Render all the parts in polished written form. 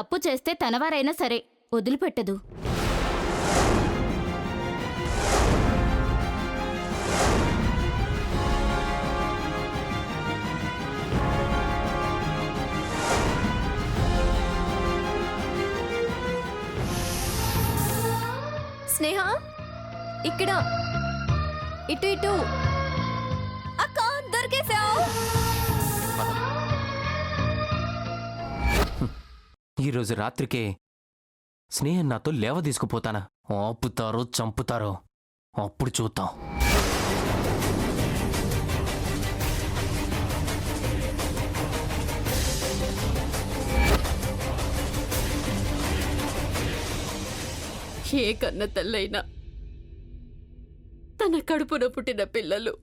తప్పు చేస్తే తనవారైనా సరే వదిలిపెట్టదు. స్నేహ, ఇక్కడ ఇటు ఇటు. అక్క, దొరికేసావు. ఈరోజు రాత్రికే స్నేహం నాతో లేవ తీసుకుపోతానా? ఆపుతారో చంపుతారో అప్పుడు చూద్దాం. ఏ కన్న తల్లైనా తన కడుపున పుట్టిన పిల్లలు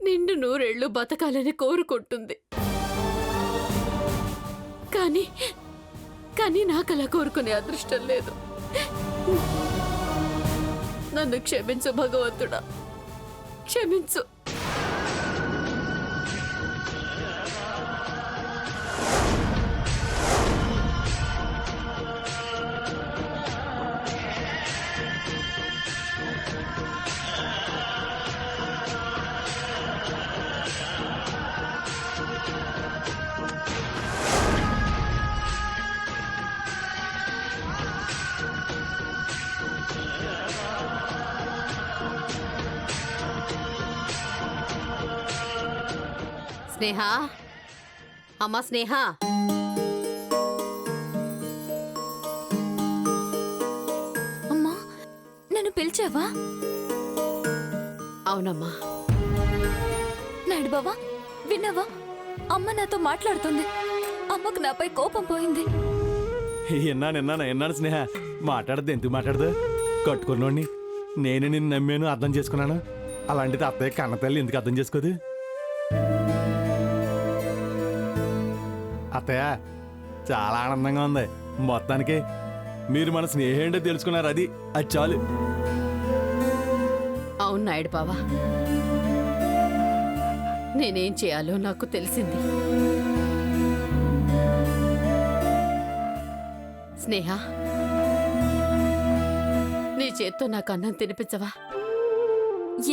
నిండు నూరేళ్లు బతకాలని కోరుకుంటుంది. కానీ నాకలా కోరుకునే అదృష్టం లేదు. నన్ను క్షమించు భగవంతుడా, క్షమించు. స్నేహ, అమ్మా స్నేహ, అమ్మా, నన్ను పిలిచావా? అవునమ్మా. నాయుడు బావా, విన్నావా? అమ్మ నాతో మాట్లాడుతుంది. అమ్మకు నాపై కోపం పోయింది. ఎన్నాను స్నేహ. మాట్లాడద్దు, ఎందుకు మాట్లాడదు? కట్టుకున్నోడిని నేను నిన్ను నమ్మాను, అర్థం చేసుకున్నాను. అలాంటిది అత్తయ్య కన్నతల్లి ఎందుకు అర్థం చేసుకోదు? అత్తయ్య, చాలా ఆనందంగా ఉంది. మొత్తానికి మీరు మన స్నేహం ఏంటో తెలుసుకున్నారు. అది చాలు. అవును నాయుడు బావా, నేనేం చేయాలో నాకు తెలిసింది. స్నేహ, నీ చేత్తో నాకు అన్నం తినిపించవా?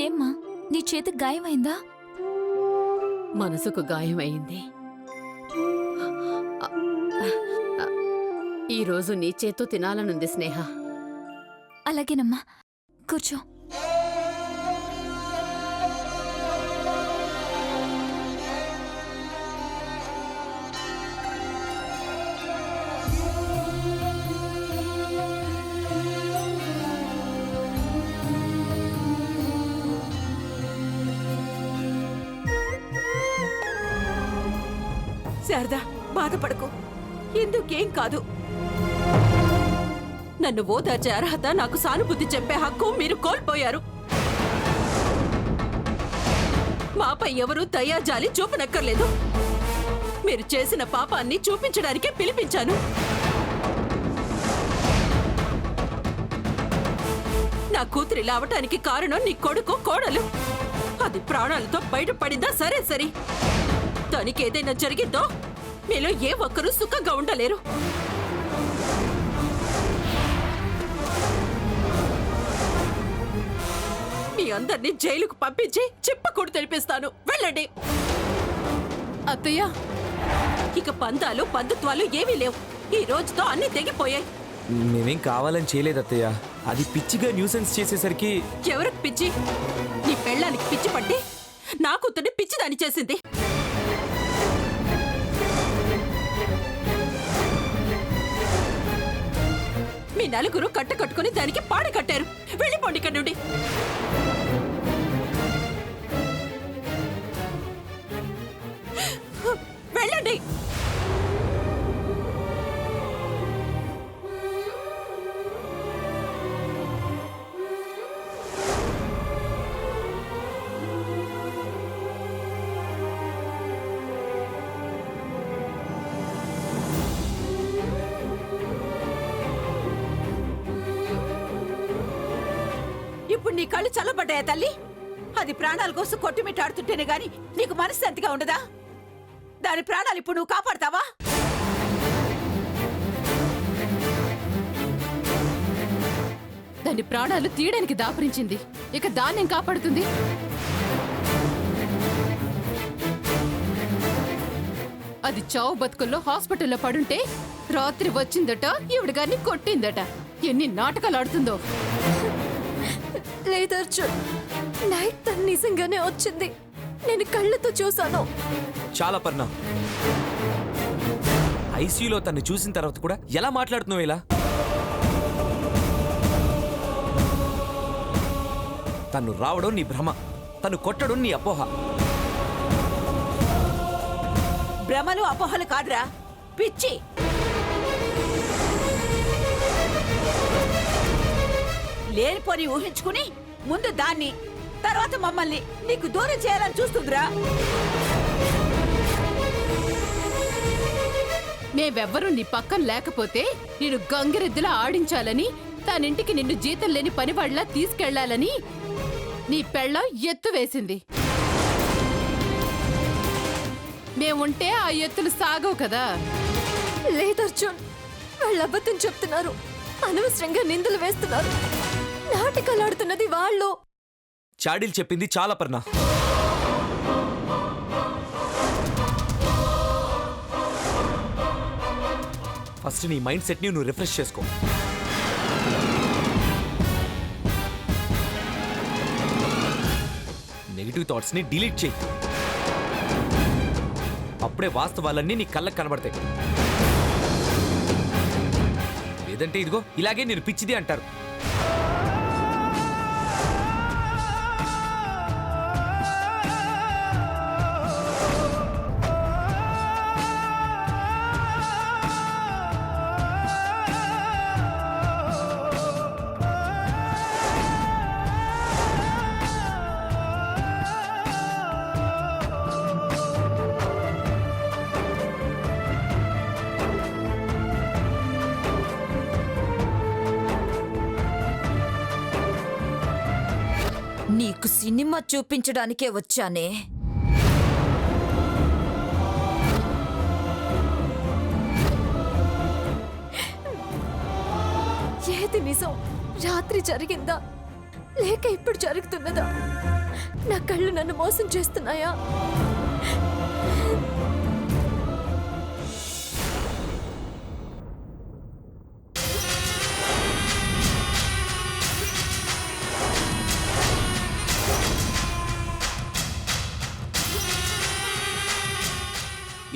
ఏమ్మా, నీ చేతికి గాయమైందా? మనసుకు గాయమైంది. ఈరోజు నీ చేత్తో తినాలనుంది స్నేహ. అలాగేనమ్మా, కూర్చో. శారదా, బాధపడకు. ఎందుకేం కాదు. నన్ను ఓదార్చే అర్హత, నాకు సానుభూతి చెప్పే హక్కు మీరు కోల్పోయారు. మాపై ఎవరూ దయాజాలి చూపనక్కర్లేదు. మీరు చేసిన పాపాన్ని చూపించడానికే పిలిపించాను. నా కూతురి లావటానికి కారణం నీ కొడుకు, కోడలు. అది ప్రాణాలతో బయటపడిందా సరే సరే. దానికి ఏదైనా జరిగిందో మీలో ఏ ఒక్కరూ సుఖంగా ఉండలేరు. మీ అందరినీ జైలుకు పంపించి చిప్పకూడు తెలిపిస్తాను. వెళ్ళండి. అత్తయ్య, ఇక పందాలు బంధుత్వాలు ఏమీ లేవు. ఈ రోజుతో అన్ని తెగిపోయాయి. మేమేం కావాలని చేయలేదు అత్తయ్య. అది పిచ్చిగా న్యూసెన్స్ చేసేసరికి. ఎవరికి పిచ్చి? నీ పెళ్ళానికి పిచ్చి పట్టి నా కూతుర్ని పిచ్చిదాన్ని చేసింది. మీ నలుగురు కట్టుకొని దానికి పాడ కట్టారు. వెళ్ళిపోండి ఇక్కడి నుండి. వెళ్ళండి. ఇప్పుడు నీ కళ్ళు చల్లబడ్డాయా తల్లి? అది ప్రాణాల కోసం కొట్టుమిట్టాడుతుంటేనే గాని నీకు మనశ్శాంతిగా ఉండదా? దాని ప్రాణాలు ఇప్పుడు నువ్వు కాపాడతావా? దాని ప్రాణాలు తీయడానికి దాపరించింది. ఇక దాన్నేం కాపాడుతుంది? అది చావు బతుకుల్లో హాస్పిటల్లో పడుంటే రాత్రి వచ్చిందట, ఈవిడ గారిని కొట్టిందట. ఎన్ని నాటకాలు ఆడుతుందో. లేదు అర్జున్, నైట్ తను నిజంగానే వచ్చింది. నేను కళ్ళతో చూశాను. చాలా పర్ణ, ఐసీయూలో తన్ని చూసిన తర్వాత కూడా ఎలా మాట్లాడుతున్నావు ఇలా? తను రావడం నీ భ్రమ, తను కొట్టడం నీ అపోహ. భ్రమలు అపోహలు కాదురా, పిచ్చి. లేనిపోని ఊహించుకుని ముందు దాన్ని, తర్వాత మమ్మల్ని నీకు దూరం చేయాలని చూస్తుందిరా. మేమెవ్వరూ నీ పక్కన లేకపోతే నేను గంగిరెద్దులా ఆడించాలని, తనింటికి నిన్ను జీతం లేని పనివాళ్ళ తీసుకెళ్లాలని నీ పెళ్ళం ఎత్తు వేసింది. మేముంటే ఆ ఎత్తులు సాగవు కదా. లేదు అర్జున్, వాళ్ళు అబద్ధం చెప్తున్నారు. అనవసరంగా నిందలు వేస్తున్నారు. నాటకాలు ఆడుతున్నది వాళ్ళు. చాడీలు చెప్పింది చాలా పర్ణ. ఫస్ట్ నీ మైండ్ సెట్ని నువ్వు రిఫ్రెష్ చేసుకో. నెగిటివ్ థాట్స్ని డిలీట్ చేయి. అప్పుడే వాస్తవాలన్నీ నీ కళ్ళకు కనబడతాయి. లేదంటే ఇదిగో ఇలాగే నేను పిచ్చిది అంటారు. నీకు సినిమా చూపించడానికే వచ్చానే. ఏది నిజం? రాత్రి జరిగిందా లేక ఇప్పుడు జరుగుతున్నదా? నా కళ్ళు నన్ను మోసం చేస్తున్నాయా?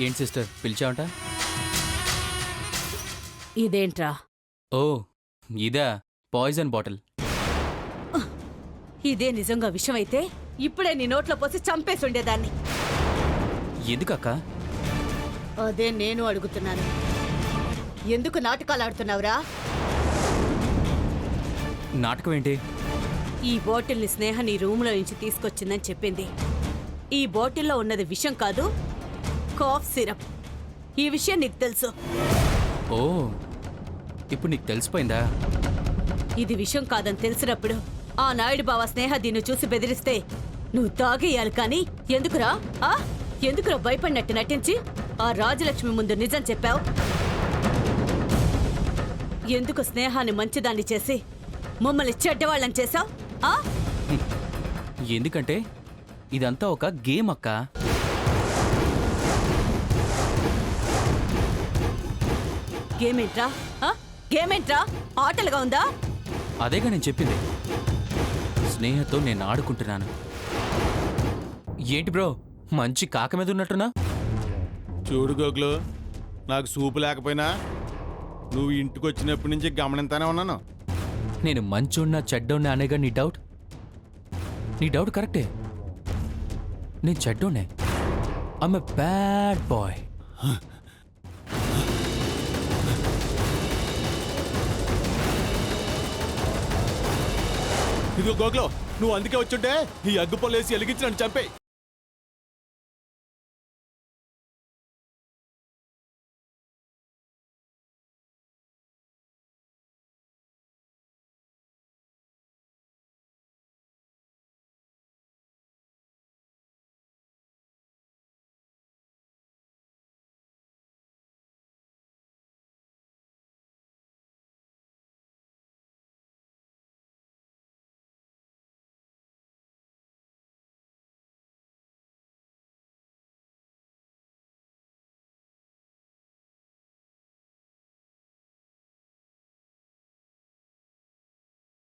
ఏంటి సిస్టర్ పిలిచావంట? ఇదేంట్రా? ఓ ఇదా పాయిజన్ బాటిల్. ఇదే నిజంగా విషమైతే ఇప్పుడే నీ నోట్లో పోసి చంపేసి ఉండేదాన్ని. ఎందుకక్క? అదే నేను అడుగుతున్నాను. ఎందుకు నాటకాలు ఆడుతున్నావురా? నాటకం ఏంటి? ఈ బాటిల్ని స్నేహ నీ రూమ్లో నుంచి తీసుకొచ్చిందని చెప్పింది. ఈ బాటిల్లో ఉన్నది విషం కాదు, కాఫ్ సిరప్. ఈ విషయం నీకు తెలుసు. ఓ ఇప్పుడు నీకు తెలిసిపోయిందా? ఇది విషం కాదని తెలిసినప్పుడు ఆ నాయుడు బావ స్నేహ దీన్ని చూసి బెదిరిస్తే నువ్వు తాగేయాలి. కానీ ఎందుకురా ఎందుకురా భయపడినట్టు నటించి ఆ రాజలక్ష్మి ముందు నిజం చెప్పావు? ఎందుకు స్నేహాన్ని మంచిదాన్ని చేసి మమ్మల్ని చెడ్డవాళ్ళని చేశావు? ఎందుకంటే ఇదంతా ఒక గేమ్ అక్క. గేమేంట్రా? గేమేంట్రా? ఆటలుగా ఉందా? అదేగా నేను చెప్పింది. స్నేహతో నేను ఆడుకుంటున్నాను. ఏంటి బ్రో మంచి కాక మీద ఉన్నట్టున్నా? చూడు గోగులు, నాకు సూపు లేకపోయినా నువ్వు ఇంటికి వచ్చినప్పటి నుంచి గమనిస్తానే ఉన్నాను. నేను మంచోన్నా చెడ్డోన్నా అనేగా నీ డౌట్? నీ డౌట్ కరెక్టే. నేను చెడ్డోనే. I'm a bad boy. ఇదిగో గోగులు, నువ్వు అందుకే వచ్చుంటే ఈ అగ్గుపొల్లేసి ఎలిగించి నన్ను చంపేయి.